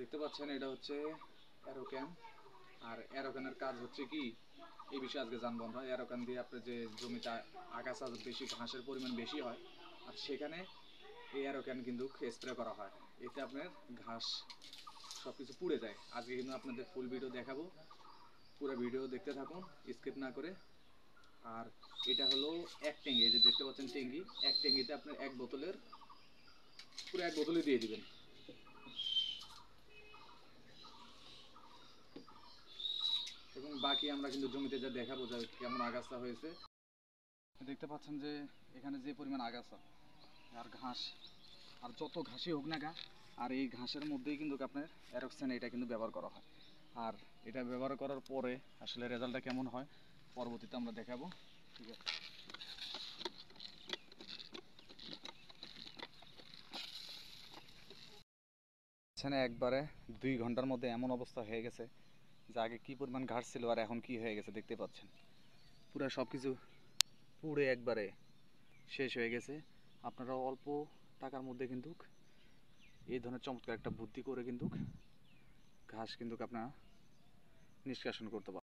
দেখতে পাচ্ছেন এটা হচ্ছে অ্যারোক্যান। আর অ্যারোক্যানের কাজ হচ্ছে কি, এই বিষয়ে আজকে জানবো আমরা। অ্যারোক্যান দিয়ে আপনার যে জমিতে আগাছা বেশি, ঘাসের পরিমাণ বেশি হয়, আর সেখানে এই অ্যারোক্যান কিন্তু স্প্রে করা হয়। এতে আপনার ঘাস সব কিছু পুড়ে যায়। আজকে কিন্তু আপনাদের ফুল ভিডিও দেখাবো, পুরো ভিডিও দেখতে থাকুন স্কিপ না করে। আর এটা হলো এক ট্যাঙ্গি, এই যে দেখতে পাচ্ছেন ট্যাঙ্গি, এক ট্যাঙ্গিতে আপনার এক বোতলের পুরো এক বোতলে দিয়ে দিবেন। এবং বাকি আমরা কিন্তু জমিতে যা দেখাবো যে কেমন আগাছা হয়েছে। দেখতে পাচ্ছেন যে এখানে যে পরিমাণ আগাছা আর ঘাস, আর যত ঘাসই হোক না গা, আর এই ঘাসের মধ্যেই কিন্তু আপনার অ্যারোক্সান এটা কিন্তু ব্যবহার করা হয়। আর এটা ব্যবহার করার পরে আসলে রেজাল্টটা কেমন হয় পরবর্তীতে আমরা দেখাবো। ঠিক আছে, এখানে একবারে 2 ঘন্টার মধ্যে এমন অবস্থা হয়ে গেছে যে আগে কী পরিমাণ ঘাস ছিল আর এখন কি হয়ে গেছে দেখতে পাচ্ছেন। পুরো সব কিছু পুড়ে একবারে শেষ হয়ে গেছে। আপনারা অল্প টাকার মধ্যে কিন্তু এই ধরনের চমৎকার একটা বুদ্ধি করে কিন্তু ঘাস কিন্তু আপনারা নিষ্কাশন করতে পারেন।